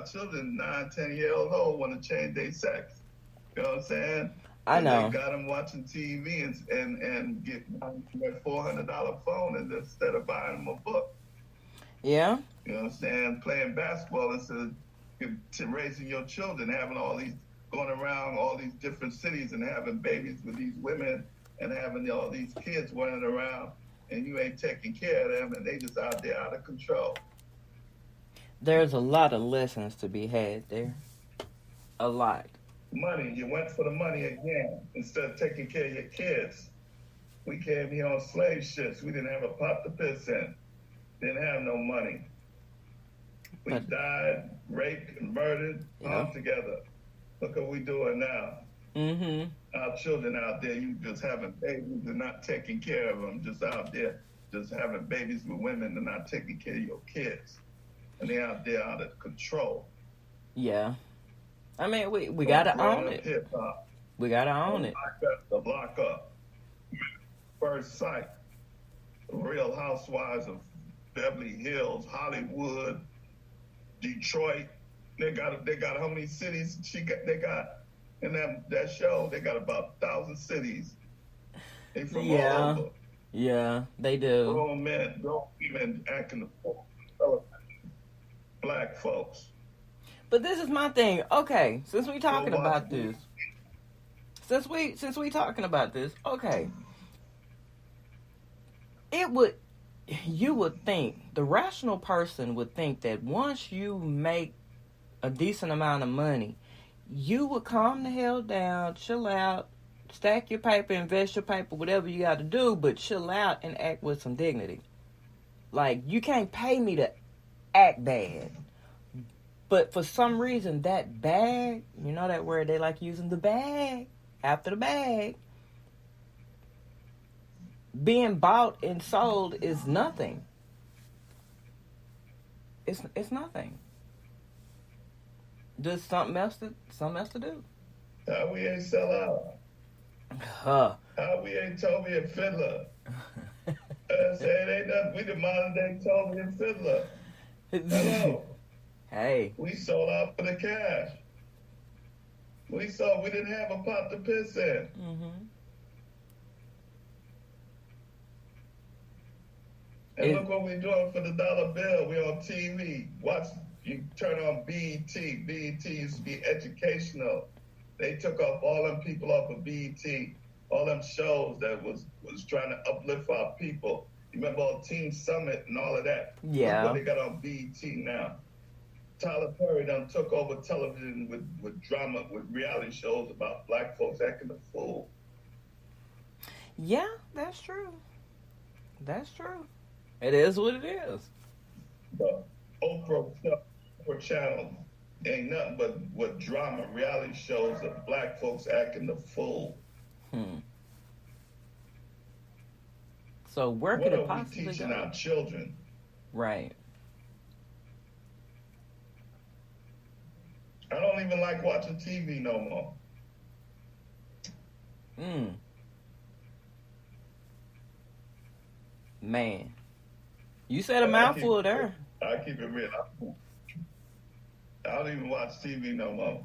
children, 9, 10 years old, want to change their sex. You know what I'm saying? I know. They got them watching TV and get a $400 phone instead of buying them a book. Yeah. You know what I'm saying? Playing basketball instead of raising your children, having going around all these different cities and having babies with these women and having all these kids running around and you ain't taking care of them and they just out there out of control. There's a lot of lessons to be had there. A lot. Money. You went for the money again instead of taking care of your kids. We came here on slave ships. We didn't have a pot to piss in. Didn't have no money. We died, raped, and murdered all together. Look what we doing now. Mm-hmm. Our children out there, you just having babies and not taking care of them. Just out there, just having babies with women and not taking care of your kids. And they out there out of control. Yeah. I mean, we got to own it. Hip-hop. We got to own it. The block up. First Sight. Real Housewives of Beverly Hills, Hollywood, Detroit. They got how many cities they got in that show? They got about 1,000 cities. They from all over. Yeah, they do. Grown men, grown women acting the black folks. But this is my thing. Okay, since we talking about this, okay, you would think, the rational person would think that once you make a decent amount of money, you would calm the hell down, chill out, stack your paper, invest your paper, whatever you got to do, but chill out and act with some dignity. Like, you can't pay me to act bad. But for some reason, that bag, you know that word they like using, the bag, after the bag, being bought and sold is nothing. It's nothing. Just something else to do. We ain't sell out. Huh. How we ain't Toby and Fiddler? I said, ain't nothing. We the modern day Toby and Fiddler. Hello. Hey. We sold out for the cash. We didn't have a pot to piss in. And look what we're doing for the dollar bill. We're on TV. You turn on BET. BET used to be educational. They took off all them people off of BET. All them shows that was trying to uplift our people. You remember all Team Summit and all of that? Yeah. Look what they got on BET now. Tyler Perry done took over television with drama, with reality shows about black folks acting a fool. Yeah, that's true. That's true. It is what it is. The Oprah channel ain't nothing but drama, reality shows of black folks acting the fool. So where could it possibly go? What are we teaching our children? Right. I don't even like watching TV no more. Man. You said a mouthful there. I keep it real. I don't even watch TV no more.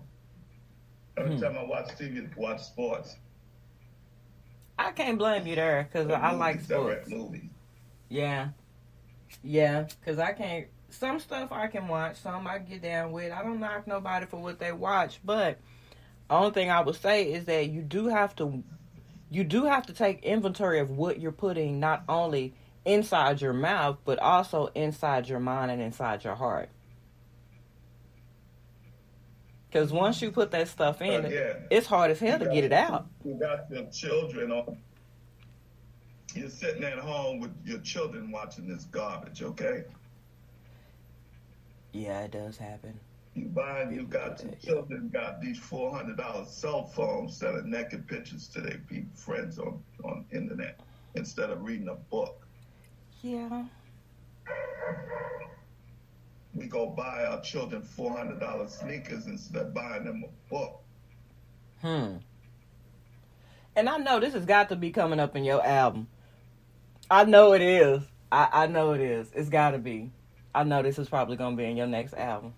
Every time I watch TV, I watch sports. I can't blame you there because I like sports. Movies. Yeah. Yeah, because I can't. Some stuff I can watch, some I get down with. I don't knock nobody for what they watch, but only thing I would say is that you do have to take inventory of what you're putting not only inside your mouth, but also inside your mind and inside your heart. Because once you put that stuff in, it's hard as hell to get it out. You got your children on. You're sitting at home with your children watching this garbage, okay? Yeah, it does happen. You got your children got these $400 cell phones selling naked pictures to their friends on internet instead of reading a book. Yeah. We go buy our children $400 sneakers instead of buying them a book. And I know this has got to be coming up in your album. I know it is. I know it is. It's got to be. I know this is probably going to be in your next album.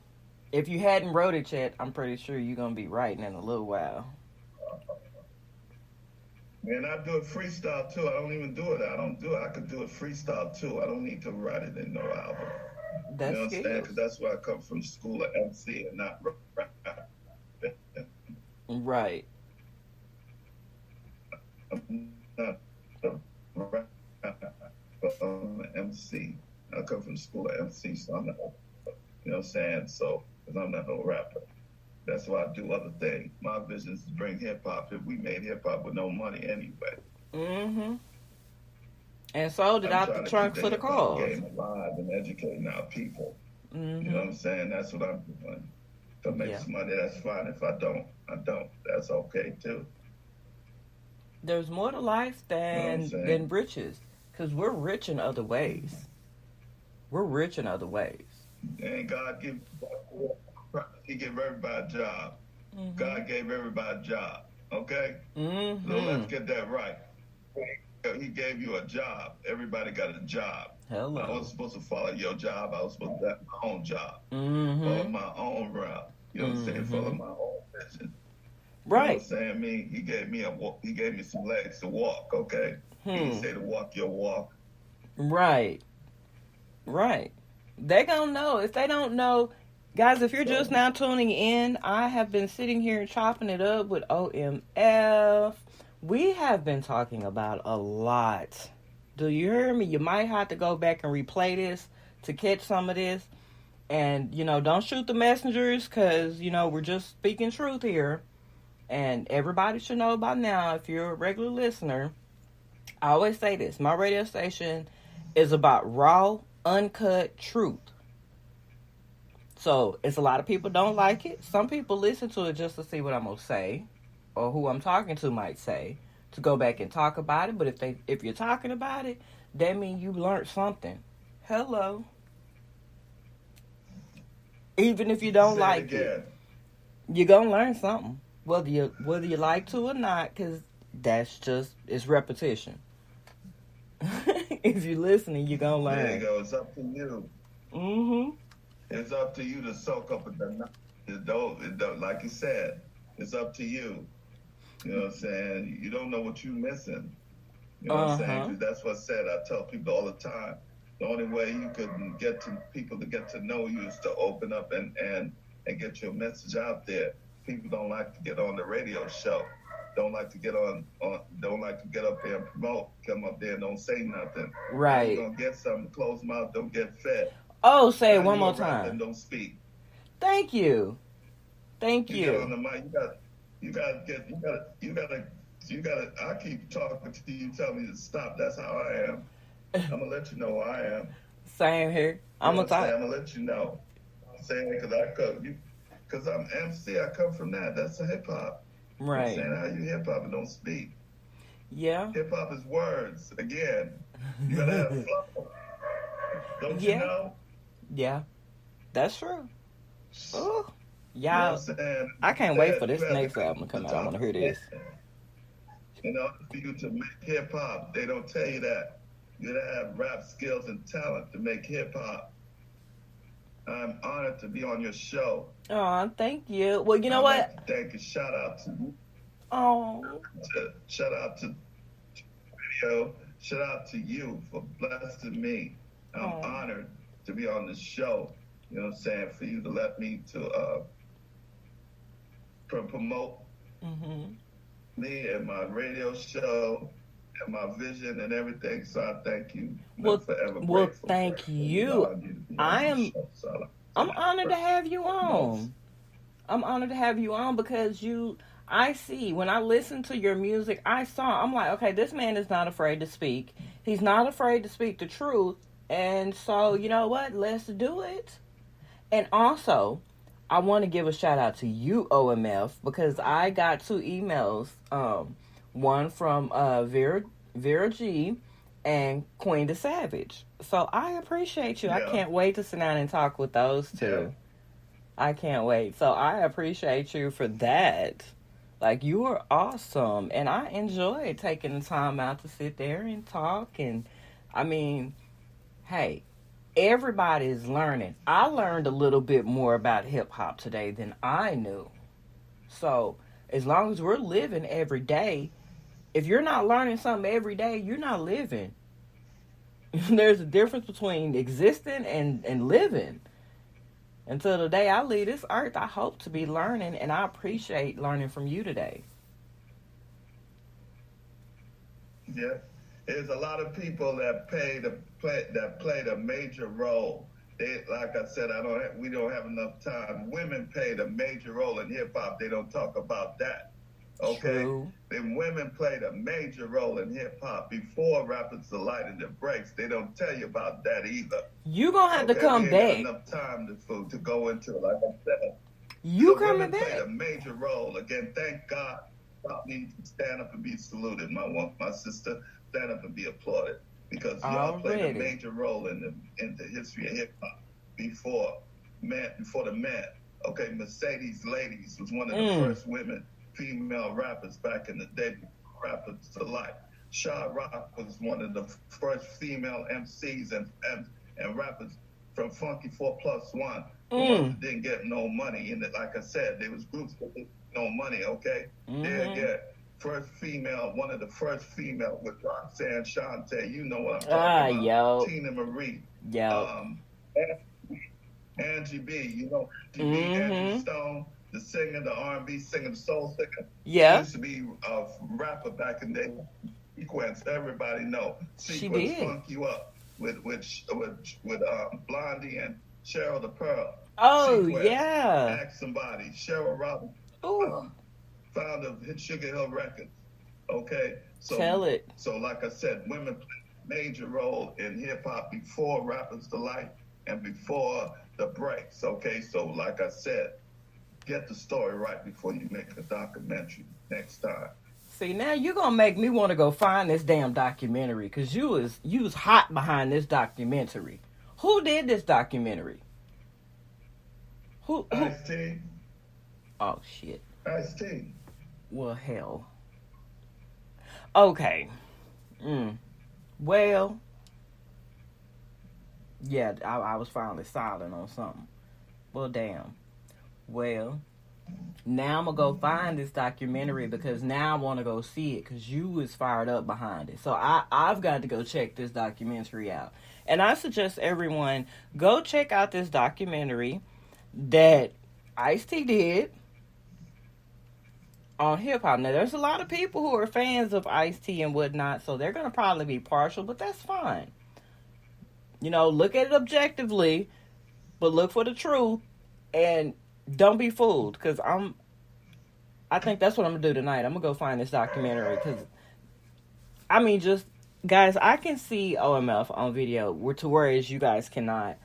If you hadn't wrote it yet, I'm pretty sure you're going to be writing in a little while. Man, I do it freestyle too. I don't even do it. I could do it freestyle too. I don't need to write it in no album. That's you understand? Because that's where I come from, school of MC and not rap. Right. I'm not a rapper, but I'm an MC. I come from school of MC, so I'm not, you know what I'm saying? So, because I'm not no rapper. That's why I do other things. My vision is to bring hip-hop. If we made hip-hop with no money anyway. And sold it out the trunk for the cause. Game alive and educating our people. You know what I'm saying? That's what I'm doing. If I make some money, that's fine. If I don't, I don't. That's okay, too. There's more to life than riches. Because we're rich in other ways. We're rich in other ways. And God He gave everybody a job. God gave everybody a job. Okay? So let's get that right. He gave you a job. Everybody got a job. Hello. I wasn't supposed to follow your job. I was supposed to have my own job. Follow my own route. You know what I'm saying? Follow my own vision. Right. You know what I'm saying? He gave me some legs to walk, okay? He didn't say to walk your walk. Right. They're going to know. If they don't know, guys, if you're just now tuning in, I have been sitting here chopping it up with OMF. We have been talking about a lot. Do you hear me? You might have to go back and replay this to catch some of this. And, don't shoot the messengers because, we're just speaking truth here. And everybody should know by now, if you're a regular listener, I always say this. My radio station is about raw, uncut truth. So, it's a lot of people don't like it. Some people listen to it just to see what I'm going to say. Or who I'm talking to might say, to go back and talk about it. But if you're talking about it, that means you learned something. Hello. Even if you don't like it, you're going to learn something. Whether you like to or not, because it's repetition. If you're listening, you're gonna learn. There you go. It's up to you. Mm-hmm. It's up to you to soak up like you said, it's up to you. You know what I'm saying? You don't know what you're missing. You know what I'm saying? 'Cause that's what's said. I tell people all the time. The only way you can get to people to get to know you is to open up and get your message out there. People don't like to get on the radio show. Don't like to get don't like to get up there and promote. Come up there and don't say nothing. Right. You're gonna get something, closed mouth, don't get fed. Oh, say it one You're more a rapper time. and don't speak. Thank you. Thank You get on the mic, you gotta I keep talking to you, tell me to stop. That's how I am. I'm gonna let you know who I am. Same here. I'm gonna talk. I'm gonna let you know. I'm saying it because I'm MC. I come from that. That's a hip hop. Right. I'm saying how you hip hop and don't speak. Yeah. Hip hop is words. Again, you gotta have flow. Don't you know? Yeah. That's true. Oh, You know y'all. what I'm saying? I can't wait for this next album to come out. I want to hear this. You know, for you to make hip hop, they don't tell you that. You gotta have rap skills and talent to make hip hop. I'm honored to be on your show. Oh, thank you. Well, you know what? Like to thank you. Shout out to you. Oh. Shout out to video. Shout out to you for blessing me. I'm honored to be on this show. You know what I'm saying? For you to let me to promote me and my radio show and my vision and everything. So I thank you. I'm forever grateful. Well, thank you. I'm honored to have you on. I'm honored to have you on because I see when I listen to your music, I'm like, okay, this man is not afraid to speak. He's not afraid to speak the truth. And so, you know what? Let's do it. And also, I want to give a shout out to you, OMF, because I got 2 emails. One from Vera G and Queen the Savage. So I appreciate you. Yeah. I can't wait to sit down and talk with those 2. Yeah. I can't wait. So I appreciate you for that. Like, you are awesome. And I enjoy taking the time out to sit there and talk. And, I mean, hey, everybody is learning. I learned a little bit more about hip-hop today than I knew. So, as long as we're living every day, if you're not learning something every day, you're not living. There's a difference between existing and living. Until the day I leave this earth, I hope to be learning, and I appreciate learning from you today. Yeah. There's a lot of people that played a major role. Like I said, we don't have enough time. Women played a major role in hip hop. They don't talk about that. Okay? True. Then women played a major role in hip hop before rappers delighted the breaks. They don't tell you about that either. You gonna have to come back. Ain't enough time to go into it. Like I said, you coming back? Played a major role. Again, thank God. Pop needs to stand up and be saluted. My sister, stand up and be applauded because y'all played a major role in the history of hip hop before the men. Okay, Mercedes Ladies was one of the first female rappers back in the day. Rappers to life. Shaw Rock was one of the first female MCs and rappers from Funky 4+1. The ones that didn't get no money in it. Like I said, there was groups that didn't get no money. Okay, they get first female, one of the first female with Roxanne Shante. You know what I'm talking about? Yo. Tina Marie. Yo. Angie B. You know Angie B. Angie Stone. The singer, the R&B singer, the soul singer. Yeah. She used to be a rapper back in the day. Sequence, everybody know. Sequence funk you up with Blondie and Cheryl the Pearl. Oh, Sequence, yeah. Ask Somebody. Cheryl Robinson. Founder of Hit Sugar Hill Records. Okay? So, tell it. So, like I said, women played a major role in hip-hop before Rappers Delight and before the breaks. Okay? So, like I said, get the story right before you make a documentary next time. See, now you're going to make me want to go find this damn documentary because you was hot behind this documentary. Who did this documentary? Who? Ice-T. Oh, shit. Ice-T. Well, hell. Okay. Well, yeah, I was finally silent on something. Well, damn. Well, now I'm going to go find this documentary because now I want to go see it because you was fired up behind it. So I've got to go check this documentary out. And I suggest everyone go check out this documentary that Ice-T did on hip-hop. Now, there's a lot of people who are fans of Ice-T and whatnot, so they're going to probably be partial, but that's fine. You know, look at it objectively, but look for the truth, and don't be fooled, because I think that's what I'm going to do tonight. I'm going to go find this documentary, because, I mean, just, guys, I can see OMF on video, whereas you guys cannot,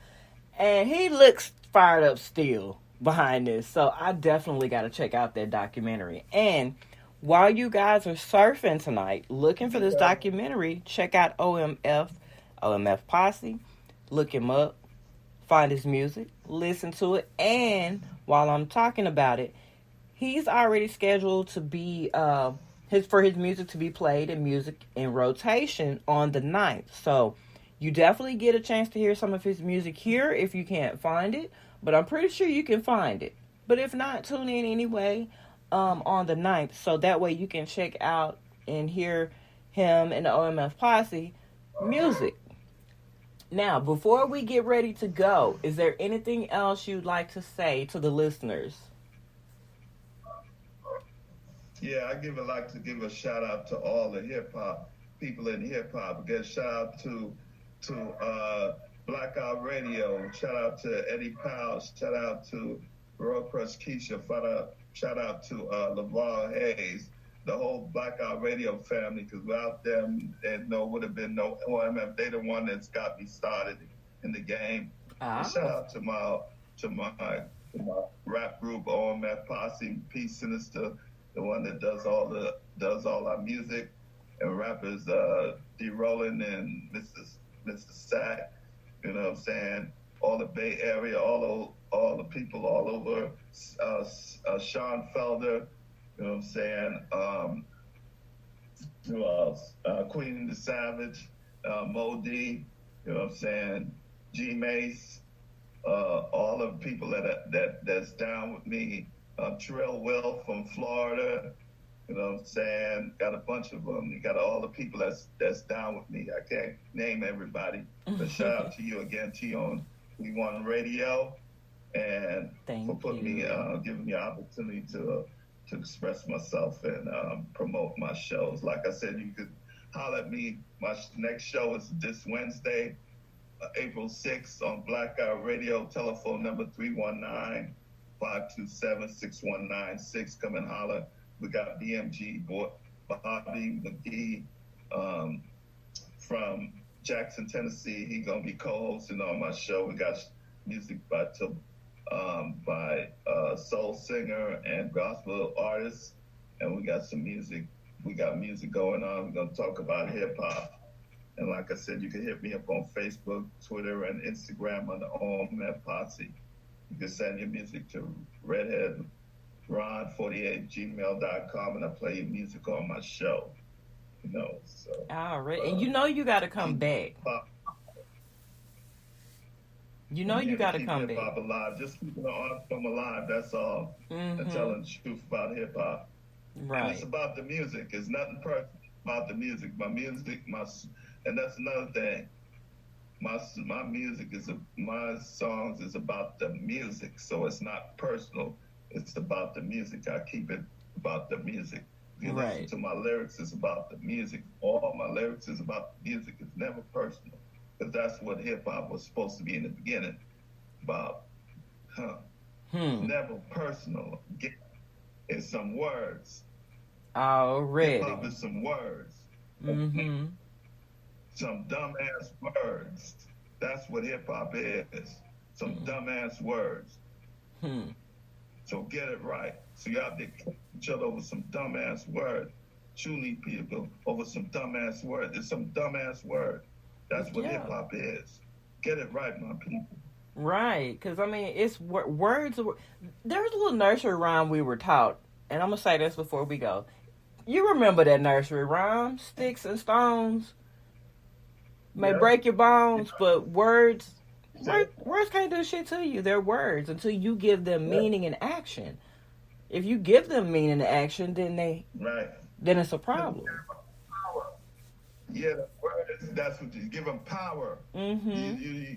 and he looks fired up still behind this, so I definitely got to check out that documentary. And while you guys are surfing tonight, looking for this documentary, check out OMF Posse, look him up, find his music, listen to it, and while I'm talking about it, he's already scheduled to be for his music to be played in music in rotation on the 9th. So you definitely get a chance to hear some of his music here if you can't find it, but I'm pretty sure you can find it. But if not, tune in anyway on the 9th, so that way you can check out and hear him and the OMF Posse music. Now, before we get ready to go, is there anything else you'd like to say to the listeners? Yeah, like to give a shout out to all the hip hop people in hip hop. Again, shout out to Blackout Radio. Shout out to Eddie Powell. Shout out to Royal Crush Keisha. Shout out to LaVar Hayes. The whole Blackout Radio family, because without them, there would have been no OMF. They the one that's got me started in the game. Shout out to my rap group OMF Posse, Peace Sinister, the one that does all our music, and rappers D Rollin and Mr. Sack. You know what I'm saying? All the Bay Area, all the people all over. Sean Felder. You know what I'm saying? Who else? Queen the Savage, Mo D, you know what I'm saying? G Mace, all the people that's down with me. Trill Will from Florida, you know what I'm saying? Got a bunch of them. You got all the people that's down with me. I can't name everybody, but shout out to you again, T on We Want Radio, and for putting me, giving me an opportunity to express myself and promote my shows. Like I said, you could holler at me. My next show is this Wednesday, April 6th on Blackout Radio. Telephone number 319-527-6196. Come and holler. We got BMG, Bobby McGee from Jackson, Tennessee. He gonna be co-hosting on my show. We got music by soul singer and gospel artists, and we got some music. We got music going on. We're gonna talk about hip hop, and like I said, you can hit me up on Facebook, Twitter, and Instagram under OMF Posse. You can send your music to redheadron48@gmail.com, and I play your music on my show. You know, so. All right, and you know you got to come back. You know you got to come back. Hip-hop alive. Just keeping the art form alive, that's all. And telling the truth about hip-hop. Right. And it's about the music. It's nothing personal about the music. And that's another thing. My songs is about the music, so it's not personal. It's about the music. I keep it about the music. If you listen to my lyrics, it's about the music. All my lyrics is about the music. It's never personal. Because that's what hip-hop was supposed to be in the beginning. About, never personal. It's some words. Already. Hip-hop is some words. Some dumbass words. That's what hip-hop is. Some dumbass words. So get it right. So you have to kill each other over some dumbass words. Truly, people, over some dumbass words. There's some dumbass words. That's what hip-hop is. Get it right, my people. Right, because, I mean, it's words. There's a little nursery rhyme we were taught, and I'm going to say this before we go. You remember that nursery rhyme? Sticks and stones may Yeah. break your bones, but words can't do shit to you. They're words until you give them meaning and action. If you give them meaning and action, then it's a problem. Yeah, the words, that's what you give them power. Mm-hmm.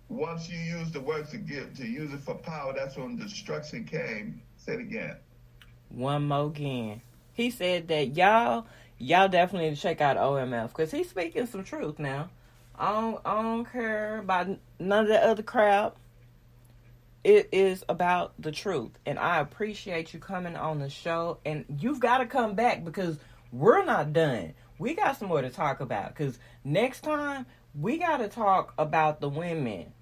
Once you use the words to use it for power, that's when destruction came. Say it again. One more again. He said that y'all definitely need to check out OMF because he's speaking some truth now. I don't care about none of that other crap. It is about the truth, and I appreciate you coming on the show. And you've got to come back because we're not done. We got some more to talk about because next time we got to talk about the women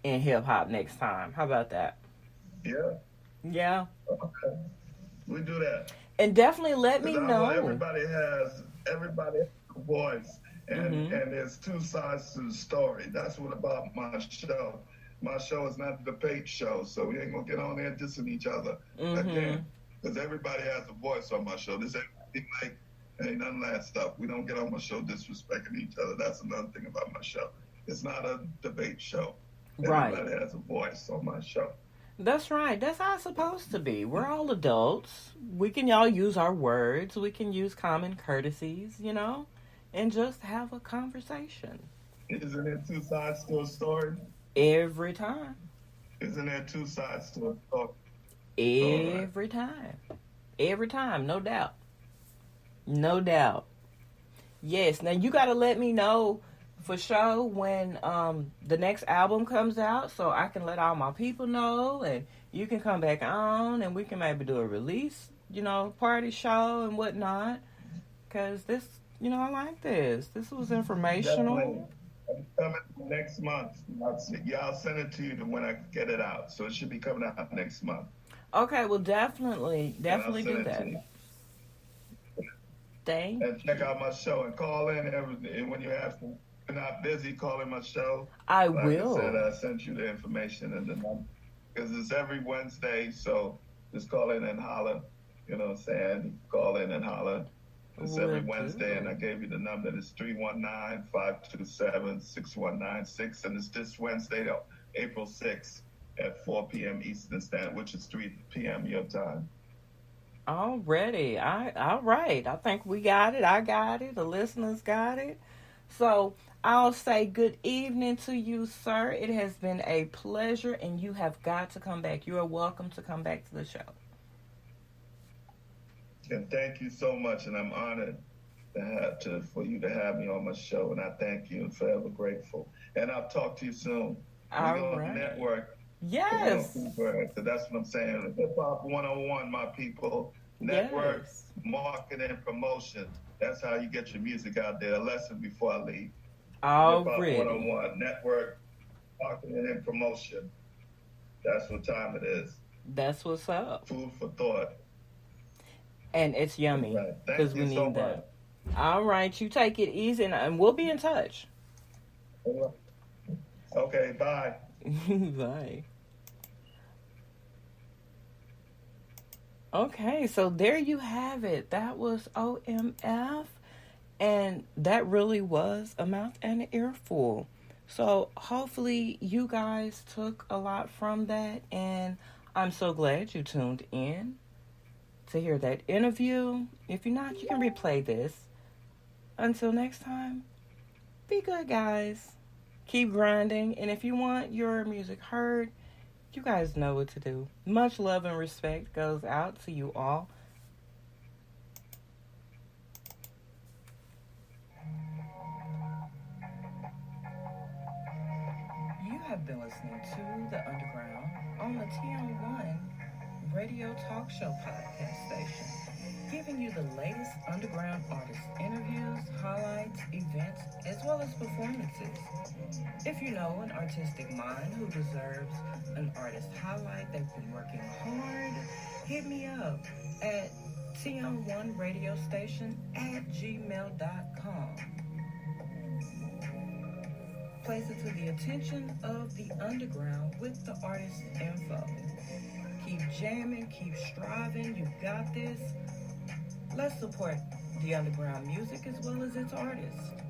in hip hop next time. How about that? Yeah. Yeah. Okay. We do that. And definitely let me know. Everybody has a voice, and there's two sides to the story. That's what about my show. My show is not a debate show, so we ain't gonna get on there dissing each other again. Because everybody has a voice on my show. This ain't none of that stuff. We don't get on my show disrespecting each other. That's another thing about my show. It's not a debate show. Everybody has a voice on my show. That's right. That's how it's supposed to be. We're all adults. We can all use our words. We can use common courtesies, and just have a conversation. Isn't there two sides to a story? Every time. Isn't there two sides to a story? Every time. Every time, no doubt. No doubt. Yes. Now you got to let me know for sure when the next album comes out so I can let all my people know and you can come back on and we can maybe do a release, party show and whatnot. Because this, I like this. This was informational. Definitely. It's coming next month. I'll send it to you when I get it out. So it should be coming out next month. Okay, well, definitely do that. Thank you. And check out my show and call in when you have to. You're not busy, calling my show. I like will. I said, I sent you the information and the number. Because it's every Wednesday, so just call in and holler. You know what I'm saying? Call in and holler. It's every Wednesday, and I gave you the number. It's 319-527-6196, and it's this Wednesday, April 6th at 4 p.m. Eastern Standard, which is 3 p.m. your time. Already. All right. I think we got it. I got it. The listeners got it. So I'll say good evening to you, sir. It has been a pleasure, and you have got to come back. You are welcome to come back to the show. And thank you so much, and I'm honored for you to have me on my show, and I thank you and forever grateful. And I'll talk to you soon. We're going to network. Yes. So that's what I'm saying. Hip Hop 101, my people. Network, marketing, and promotion. That's how you get your music out there. A lesson before I leave. Already. Hip Hop 101, network, marketing, and promotion. That's what time it is. That's what's up. Food for thought. And it's yummy because we need that. All right, you take it easy, and we'll be in touch. Okay, bye. Bye. Okay, so there you have it. That was OMF, and that really was a mouth and an earful. So hopefully you guys took a lot from that, and I'm so glad you tuned in to hear that interview. If you're not, you can replay this. Until next time, be good, guys. Keep grinding, and if you want your music heard, you guys know what to do. Much love and respect goes out to you all. You have been listening to The Underground on the TM1 Radio Talk Show podcast station, giving you the latest underground artist interviews, highlights, events, as well as performances. If you know an artistic mind who deserves an artist highlight, they've been working hard, hit me up at tm1radiostation@gmail.com. Place it to the attention of the underground with the artist info. Keep jamming, keep striving, you got this. Let's support the underground music as well as its artists.